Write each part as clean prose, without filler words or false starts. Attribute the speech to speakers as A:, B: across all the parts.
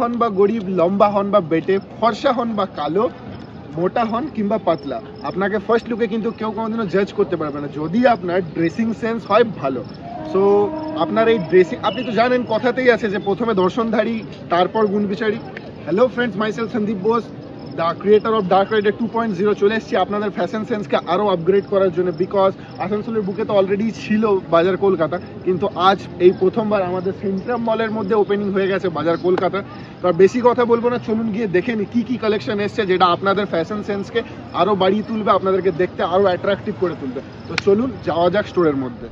A: হন বা গরিব, লম্বা হন বা বেটে, ফর্সা হন বা কালো, মোটা হন কিংবা পাতলা, আপনাকে ফার্স্ট লুকে কিন্তু কেউ কোনোদিনও জাজ করতে পারবে না যদি আপনার ড্রেসিং সেন্স হয় ভালো। সো আপনার এই ড্রেসিং, আপনি তো জানেন কথাতেই আছে যে প্রথমে দর্শনধারী তারপর গুণ বিচারী। Hello friends, myself Sandeep Bose, the creator of Dark Rider 2.0 চলে এসেছি আপনাদের ফ্যাশন সেন্সকে আরও আপগ্রেড করার জন্য। বিকজ আসানসোলের বুকে তো অলরেডি ছিল বাজার কলকাতা, কিন্তু আজ এই প্রথমবার আমাদের সেন্ট্রাম মলের মধ্যে ওপেনিং হয়ে গেছে বাজার কলকাতা। তো আর বেশি কথা বলবো না, চলুন গিয়ে দেখে নি কী কী কালেকশন এসছে যেটা আপনাদের ফ্যাশন সেন্সকে আরও বাড়িয়ে তুলবে, আপনাদেরকে দেখতে আরও অ্যাট্রাকটিভ করে তুলবে। তো চলুন যাওয়া যাক স্টোরের মধ্যে।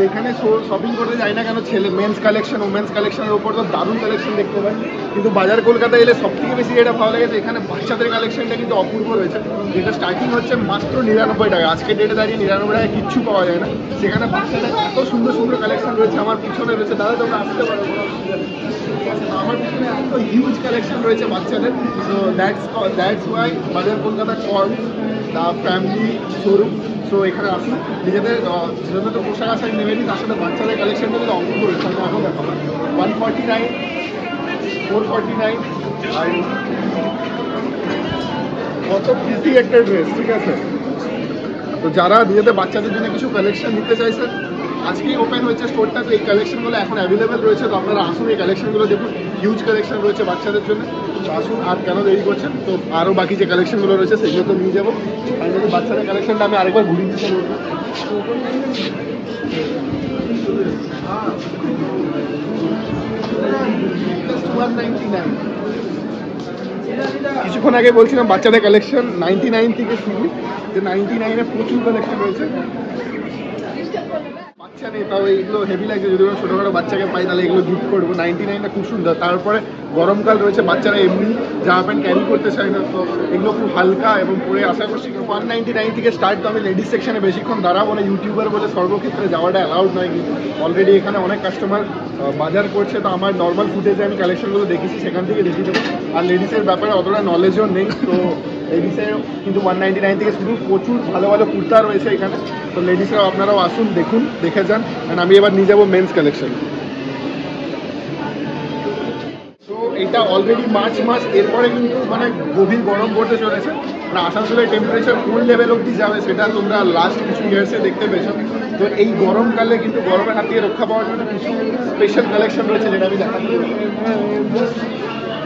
A: যেখানে শপিং করতে যাই না কেন, ছেলে মেন্স কালেকশন, ওমেন্স কালেকশনের উপর তো দারুণ কালেকশন দেখতে পাই, কিন্তু বাজার কলকাতা এলে সব থেকে বেশি যেটা ভালো লেগেছে এখানে বাচ্চাদের কালেকশনটা কিন্তু অপূর্ব রয়েছে, যেটা স্টার্টিং হচ্ছে মাত্র 99 টাকা। আজকে ডেটে দাঁড়িয়ে 99 টাকায় কিচ্ছু পাওয়া যায় না, সেখানে বাচ্চাদের এত সুন্দর সুন্দর কালেকশন রয়েছে। আমার পিছনে রয়েছে, দাদা তোমরা আসতে পারো, আমার পিছনে এত হিউজ কালেকশন রয়েছে বাচ্চাদের। তো দ্যাটস ওয়াই বাজার Kolkata call the family showroom. So এখানে আসুন, নিজেদের তো পোশাক আশাক নেবেনি, তার সাথে বাচ্চাদের কালেকশনটা কিন্তু অপূর্ব রয়েছে। আমি এখন দেখো 149, 449, আর কত বিজি একটা ড্রেস, ঠিক আছে। তো যারা নিজেদের বাচ্চাদের জন্য কিছু কালেকশন নিতে চাইছেন, আজকেই ওপেন হয়েছে স্টোরটা, তো এই কালেকশনগুলো এখন অ্যাভেলেবেল রয়েছে। তো আপনারা আসুন, এই কালেকশনগুলো দেখুন, হিউজ কালেকশন রয়েছে বাচ্চাদের জন্য। তো আসুন, আর কেন দেরি করছেন, তো আরও বাকি যে কালেকশনগুলো রয়েছে সেগুলো তো নিয়ে যাবো। ফাইনালি বাচ্চাদের কালেকশনটা আমি আরেকবার ঘুরিয়ে দিতে বলবো। কিছুক্ষণ আগে বলছিলাম বাচ্চাদের কালেকশন 99 থেকে শুরু, যে 99-এ প্রচুর কালেকশন রয়েছে। বাচ্চা পয়সা নেই, তাও এইগুলো হেভি লাগছে। যদি কোনো ছোটোখাটো বাচ্চাকে পাই তাহলে এগুলো গিফট করবো। 99টা খুব সুন্দর। তারপরে গরমকাল রয়েছে, বাচ্চারা এমনি জামা প্যান্ট ক্যারি করতে চায় না, তো এগুলো খুব হালকা এবং পরে আশা করছি 199 থেকে স্টার্ট। তো আমি লেডিস সেকশনে বেশিক্ষণ দাঁড়াবো না, ইউটিউবার বলে সর্বক্ষেত্রে যাওয়াটা অ্যালাউড নয়, কিন্তু অলরেডি এখানে অনেক কাস্টমার বাজার করছে, তো আমার নর্মাল ফুটেজে আমি কালেকশনগুলো দেখেছি, সেখান থেকে দেখে দেবো। আর লেডিসের ব্যাপারে অতটা নলেজও নেই, তো লেডিসের কিন্তু 199 থেকে শুরু। প্রচুর ভালো ভালো কুর্তা রয়েছে এখানে, তো লেডিসরাও আপনারাও আসুন, দেখুন, দেখে যান। অ্যান্ড আমি এবার নিয়ে যাবো মেন্স কালেকশন। তো এটা অলরেডি মার্চ মাস, এরপরে কিন্তু মানে গভীর গরম পড়তে চলেছে। মানে আসানসোলের টেম্পারেচার কোন লেভেল অবধি যাবে সেটা তোমরা লাস্ট কিছু ইয়ার্সে দেখতে পেয়েছো। তো এই গরমকালে কিন্তু গরমের হাত থেকে রক্ষা পাওয়ার জন্য কিছু স্পেশাল কালেকশন রয়েছে, যেটা আমি দেখাচ্ছি।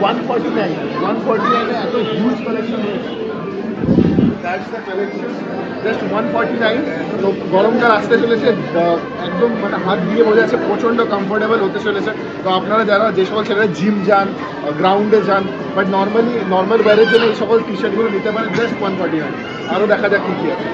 A: 149 এত হিউজ কালেকশন রয়েছে। That's the collection, just 149। তো গরমকাল আসতে চলেছে, একদম মানে হাত দিয়ে বোঝা যাচ্ছে প্রচণ্ড কমফোর্টেবল হতে চলেছে। তো আপনারা যারা যে সকল ছেলেরা জিম যান, গ্রাউন্ডে যান, বাট নর্মাল ওয়ারের জন্য এই সকল টি শার্টগুলো নিতে পারেন, জাস্ট 149। আরও দেখা যাক কী কী আছে।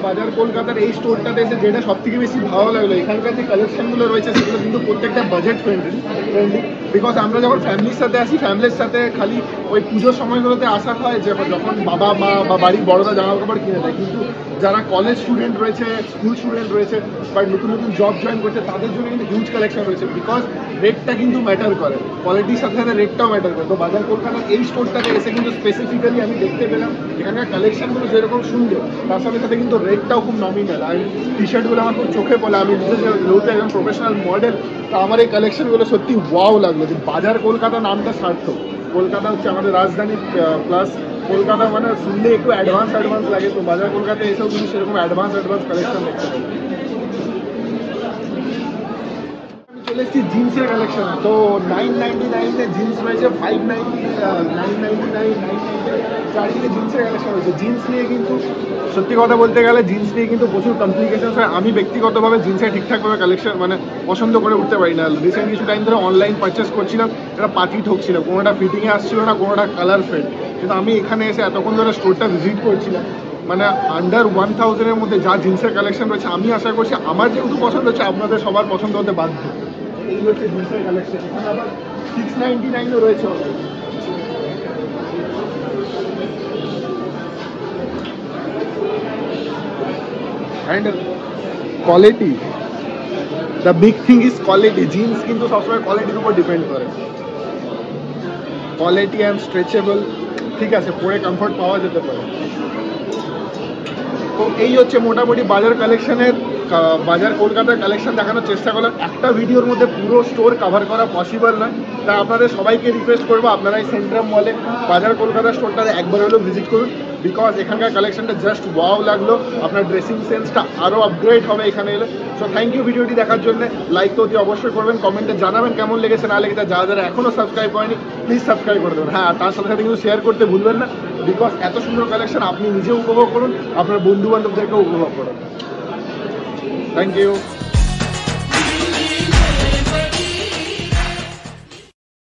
A: বাজার কলকাতার এই স্টোরটাতে এসে যেটা সব থেকে বেশি ভালো লাগলো, এখানকার যে কালেকশনগুলো রয়েছে সেগুলো কিন্তু প্রত্যেকটা বাজেট ফ্রেন্ডলি। বিকজ আমরা যখন ফ্যামিলির সাথে আসি, ফ্যামিলির সাথে খালি ওই পুজোর সময়গুলোতে আসা হয়, যে যখন বাবা মা বা বাড়ির বড়রা জামা কাপড় কিনে দেয়, কিন্তু যারা কলেজ স্টুডেন্ট রয়েছে, স্কুল স্টুডেন্ট রয়েছে, বা নতুন নতুন জব জয়েন করছে, তাদের জন্য কিন্তু হিউজ কালেকশন রয়েছে। বিকজ রেটটা কিন্তু ম্যাটার করে, কোয়ালিটির সাথে সাথে রেটটাও ম্যাটার করে। তো বাজার কলকাতার এই স্টোরটাতে এসে কিন্তু স্পেসিফিক্যালি আমি দেখতে পেলাম এখানকার কালেকশনগুলো যেরকম সুন্দর, তার সাথে সাথে কিন্তু রেটটাও খুব নমিনাল। আর টি শার্টগুলো আমার খুব চোখে পড়ে। আমি নিজে যেহেতু একজন প্রফেশনাল মডেল, তো আমার এই কালেকশনগুলো সত্যি ওয়াও লাগলো। যে বাজার কলকাতা নামটা সার্থক। কলকাতা হচ্ছে আমাদের রাজধানী, প্লাস কলকাতা মানে শুনলে একটু অ্যাডভান্স লাগে। তো বাজার কলকাতায় এসেও কিন্তু সেরকম অ্যাডভান্স কালেকশন দেখতে পাই। চলে এসেছি জিন্সের কালেকশন। তো 999 জিন্স রয়েছে, 599, 999, চারিদিকে জিন্সের কালেকশন রয়েছে। জিন্স নিয়ে কিন্তু সত্যি কথা বলতে গেলে জিন্স নিয়ে কিন্তু প্রচুর কমপ্লিকেশনস হয়। আমি ব্যক্তিগতভাবে জিন্সের ঠিকঠাকভাবে কালেকশন মানে পছন্দ করে উঠতে পারি না। রিসেন্ট কিছু টাইম ধরে অনলাইন পারচেস করছিলাম, এটা পাতি ঠকছিল, কোনোটা ফিটিংয়ে আসছিল না, কোনোটা কালার ফেড। কিন্তু আমি এখানে এসে এতক্ষণ ধরে স্টোরটা ভিজিট করছিলাম, মানে আন্ডার 1000-এর মধ্যে যা জিন্সের কালেকশন রয়েছে, আমি আশা করছি আমার যেহেতু পছন্দ হচ্ছে আপনাদের সবার পছন্দ হতে বাধ্য। এই হচ্ছে জিন্সের কালেকশন। এখানে আবার 699ও রয়েছে already. And quality, the big thing is quality. Jeans কিন্তু সবসময় কোয়ালিটির উপর ডিপেন্ড করে। কোয়ালিটি অ্যান্ড স্ট্রেচেবল, ঠিক আছে, পরে কমফোর্ট পাওয়া যেতে পারে। তো এই হচ্ছে মোটামুটি বাজার কলকাতার কালেকশন দেখানোর চেষ্টা করলাম। একটা ভিডিওর মধ্যে পুরো স্টোর কভার করা পসিবল নয়, তাই আপনাদের সবাইকে রিকোয়েস্ট করবো আপনারা এই সেন্ট্রাম মলে বাজার কলকাতার স্টোরটাতে একবার হলেও ভিজিট করুন। বিকজ এখানকার কালেকশনটা জাস্ট ওয়াও লাগলো। আপনার ড্রেসিং সেন্সটা আরও আপগ্রেড হবে এখানে এলে। সো থ্যাংক ইউ ভিডিওটি দেখার জন্য। লাইক তো অতি অবশ্যই করবেন, কমেন্টে জানাবেন কেমন লেগেছে না লেগেছে। যারা এখনও সাবস্ক্রাইব করেনি প্লিজ সাবস্ক্রাইব করে দেবেন। হ্যাঁ, তার সাথে সাথে কিন্তু শেয়ার করতে ভুলবেন না, বিকজ এত সুন্দর কালেকশন আপনি নিজেও উপভোগ করুন, আপনার বন্ধু বান্ধবদেরকেও উপভোগ করুন। Thank you.